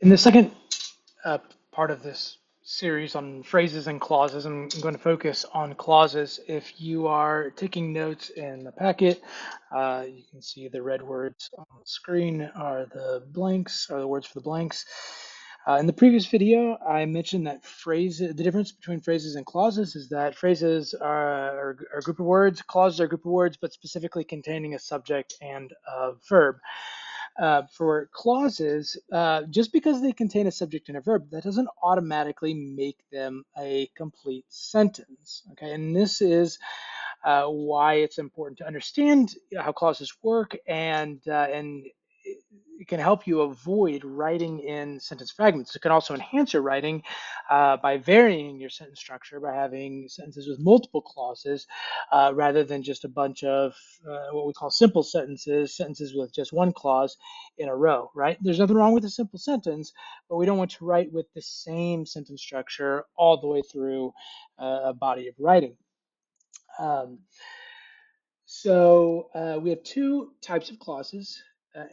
In the second uh, part of this series on phrases and clauses, I'm going to focus on clauses. If you are taking notes in the packet, you can see the red words on the screen are the blanks, are the words for the blanks. In the previous video, I mentioned that phrases, the difference between phrases and clauses is that phrases are a group of words, clauses are a group of words, but specifically containing a subject and a verb. For clauses, just because they contain a subject and a verb, that doesn't automatically make them a complete sentence. Okay, and this is why it's important to understand how clauses work, and it can help you avoid writing in sentence fragments. It can also enhance your writing by varying your sentence structure by having sentences with multiple clauses rather than just a bunch of what we call simple sentences, sentences with just one clause in a row, right? There's nothing wrong with a simple sentence, but we don't want to write with the same sentence structure all the way through a body of writing. Um, we have two types of clauses.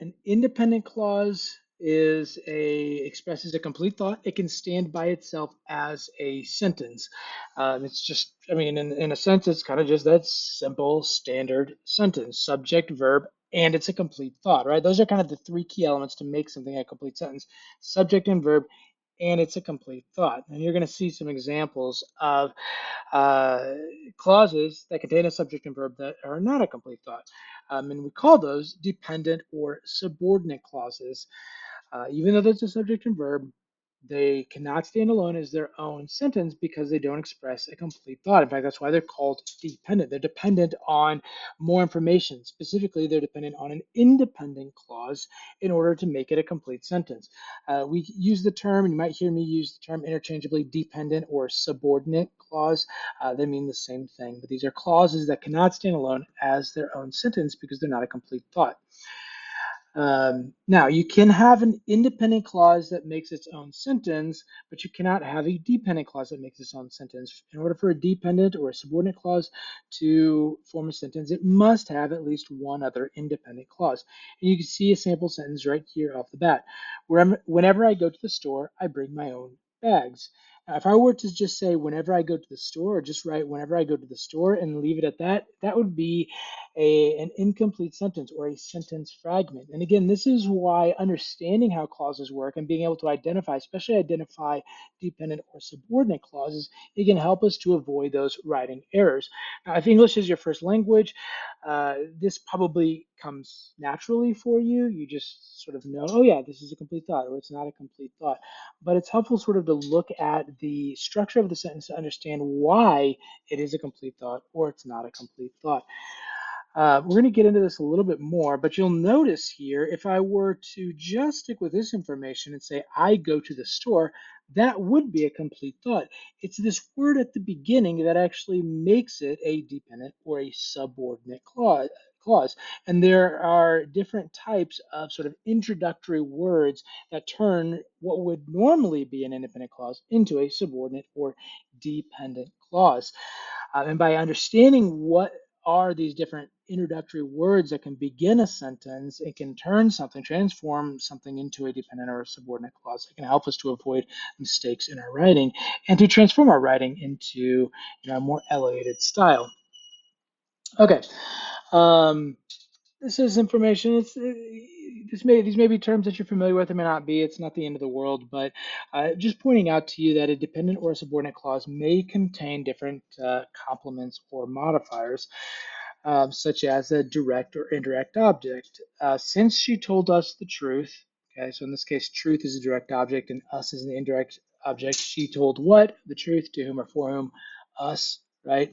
An independent clause expresses a complete thought. It can stand by itself as a sentence. It's just, I mean, in a sense, it's kind of just that simple standard sentence, subject, verb, and it's a complete thought, right? Those are kind of the three key elements to make something a complete sentence: subject and verb, and it's a complete thought. And you're going to see some examples of uh, clauses that contain a subject and verb that are not a complete thought. And we call those dependent or subordinate clauses. Even though there's a subject and verb, they cannot stand alone as their own sentence because they don't express a complete thought. In fact, that's why they're called dependent. They're dependent on more information. Specifically, they're dependent on an independent clause in order to make it a complete sentence. We use the term, and you might hear me use the term interchangeably, dependent or subordinate clause. They mean the same thing, but these are clauses that cannot stand alone as their own sentence because they're not a complete thought. Now, you can have an independent clause that makes its own sentence, but you cannot have a dependent clause that makes its own sentence. In order for a dependent or a subordinate clause to form a sentence, it must have at least one other independent clause. And you can see a sample sentence right here off the bat. Whenever I go to the store, I bring my own bags. Now, if I were to just say whenever I go to the store, or just write whenever I go to the store and leave it at that, that would be an incomplete sentence or a sentence fragment. And again, this is why understanding how clauses work and being able to identify, especially identify dependent or subordinate clauses, it can help us to avoid those writing errors. Now, if English is your first language, this probably comes naturally for you. You just sort of know, oh yeah, this is a complete thought or it's not a complete thought. But it's helpful sort of to look at the structure of the sentence to understand why it is a complete thought or it's not a complete thought. We're going to get into this a little bit more, but you'll notice here, if I were to just stick with this information and say, I go to the store, that would be a complete thought. It's this word at the beginning that actually makes it a dependent or a subordinate clause. And there are different types of sort of introductory words that turn what would normally be an independent clause into a subordinate or dependent clause. And by understanding what are these different introductory words that can begin a sentence, it can turn something, transform something into a dependent or a subordinate clause. It can help us to avoid mistakes in our writing and to transform our writing into a more elevated style. Okay. Um, this is information. These may be terms that you're familiar with. It may not be. It's not the end of the world, but just pointing out to you that a dependent or a subordinate clause may contain different complements or modifiers, such as a direct or indirect object. Since she told us the truth, okay, so in this case, truth is a direct object and us is an indirect object. She told what? The truth, to whom or for whom? Us, right?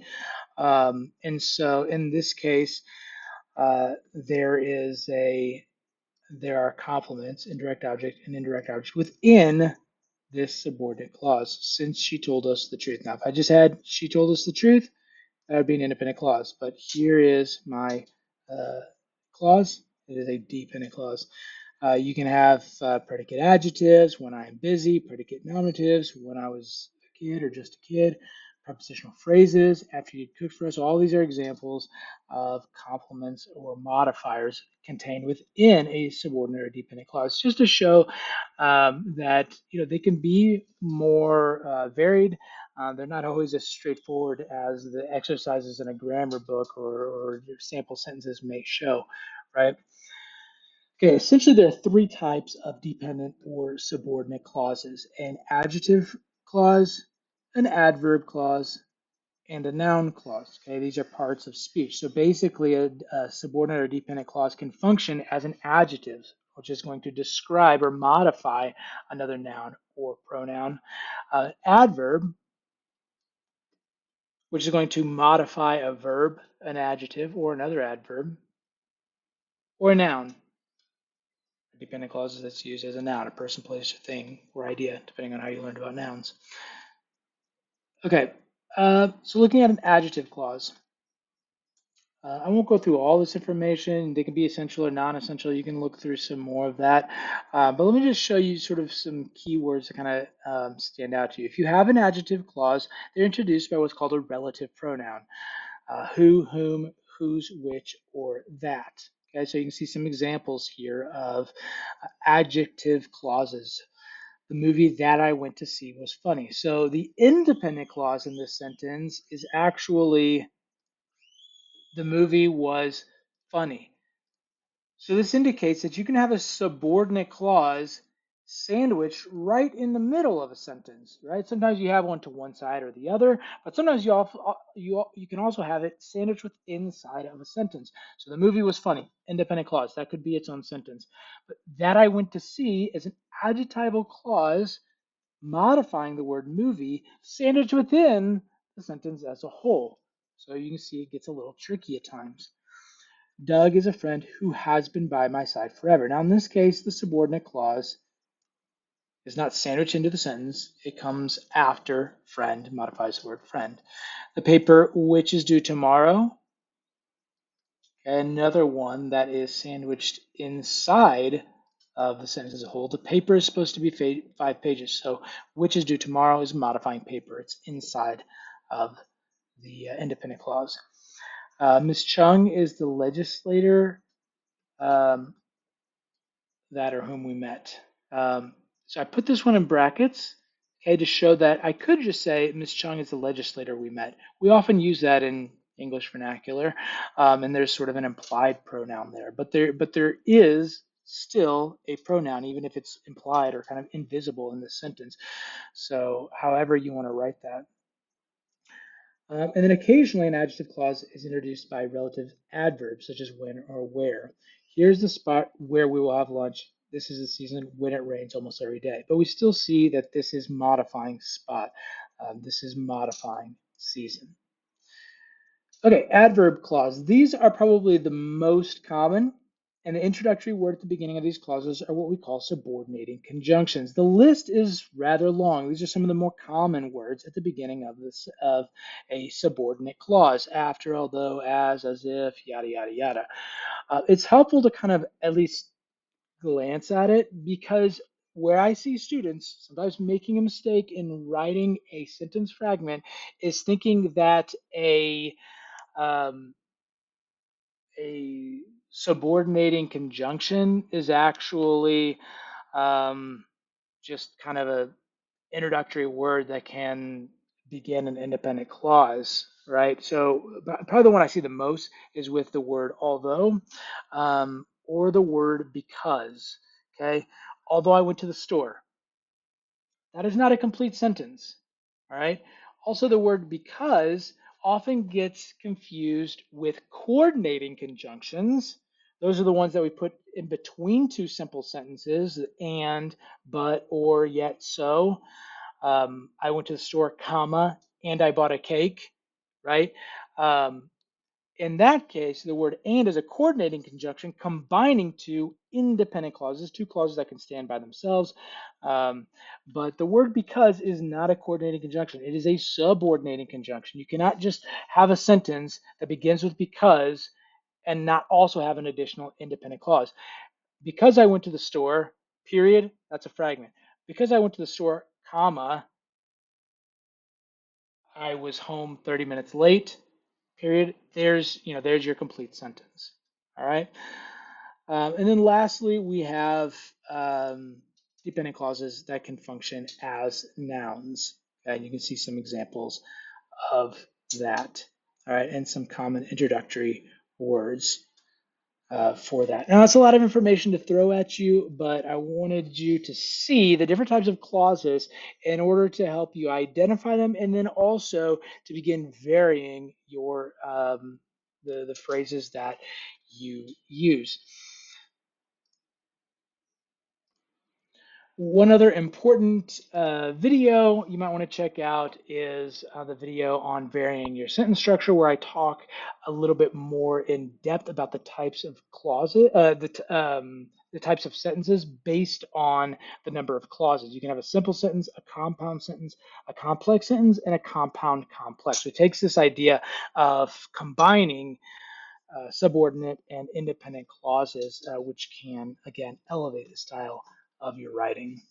And so in this case, there is there are complements, indirect object and indirect object within this subordinate clause, since she told us the truth. Now, if I just had she told us the truth, that would be an independent clause. But here is my uh, clause. It is a dependent clause. You can have predicate adjectives when I am busy, predicate nominatives when I was a kid or just a kid, prepositional phrases, after you cook for us. All these are examples of complements or modifiers contained within a subordinate or dependent clause, just to show that they can be more varied. They're not always as straightforward as the exercises in a grammar book or sample sentences may show, right? Okay, essentially there are three types of dependent or subordinate clauses: an adjective clause, an adverb clause, and a noun clause. Okay, these are parts of speech. So basically, a subordinate or dependent clause can function as an adjective, which is going to describe or modify another noun or pronoun. Adverb, which is going to modify a verb, an adjective, or another adverb, or a noun. Dependent clauses that's used as a noun, a person, place, or thing, or idea, depending on how you learned about nouns. Okay, so looking at an adjective clause. I won't go through all this information. They can be essential or non-essential. You can look through some more of that. But let me just show you sort of some keywords that kind of stand out to you. If you have an adjective clause, they're introduced by what's called a relative pronoun. Who, whom, whose, which, or that. Okay, so you can see some examples here of adjective clauses. The movie that I went to see was funny. So the independent clause in this sentence is actually the movie was funny. So this indicates that you can have a subordinate clause sandwiched right in the middle of a sentence, right? Sometimes you have one to one side or the other, but sometimes you can also have it sandwiched with inside of a sentence. So the movie was funny, independent clause. That could be its own sentence. But that I went to see is an adjectival clause modifying the word movie sandwiched within the sentence as a whole. So you can see it gets a little tricky at times. Doug is a friend who has been by my side forever. Now, in this case, the subordinate clause is not sandwiched into the sentence. It comes after friend, modifies the word friend. The paper, which is due tomorrow, another one that is sandwiched inside of the sentence as a whole. The paper is supposed to be 5 pages, so which is due tomorrow is modifying paper. It's inside of the independent clause. Ms. Chung is the legislator um, that or whom we met. So I put this one in brackets, okay, to show that I could just say Ms. Chung is the legislator we met. We often use that in English vernacular, and there's sort of an implied pronoun there. But there is still a pronoun, even if it's implied or kind of invisible in this sentence. So however you want to write that. And then occasionally an adjective clause is introduced by relative adverbs, such as when or where. Here's the spot where we will have lunch. This is the season when it rains almost every day. But we still see that this is modifying spot. This is modifying season. Okay, adverb clause. These are probably the most common, and the introductory word at the beginning of these clauses are what we call subordinating conjunctions. The list is rather long. These are some of the more common words at the beginning of a subordinate clause: after, although, as if, yada yada yada. It's helpful to kind of at least glance at it, because where I see students sometimes making a mistake in writing a sentence fragment is thinking that um, a subordinating conjunction is actually just kind of a introductory word that can begin an independent clause, right? So probably the one I see the most is with the word although, or the word because. Okay, although I went to the store. That is not a complete sentence. All right. Also, the word because often gets confused with coordinating conjunctions. Those are the ones that we put in between two simple sentences: and, but, or, yet, so. I went to the store, comma, and I bought a cake, right? Um, in that case, the word and is a coordinating conjunction combining two independent clauses, two clauses that can stand by themselves. But the word because is not a coordinating conjunction. It is a subordinating conjunction. You cannot just have a sentence that begins with because and not also have an additional independent clause. Because I went to the store, period, that's a fragment. Because I went to the store, comma, I was home 30 minutes late, period. There's your complete sentence. All right. And then lastly, we have dependent clauses that can function as nouns. And you can see some examples of that. All right, and some common introductory words for that. Now, that's a lot of information to throw at you, but I wanted you to see the different types of clauses in order to help you identify them, and then also to begin varying your the phrases that you use. One other important video you might want to check out is the video on varying your sentence structure, where I talk a little bit more in depth about the types of clauses, the types of sentences based on the number of clauses. You can have a simple sentence, a compound sentence, a complex sentence, and a compound complex. So it takes this idea of combining subordinate and independent clauses, which can, again, elevate the style of your writing.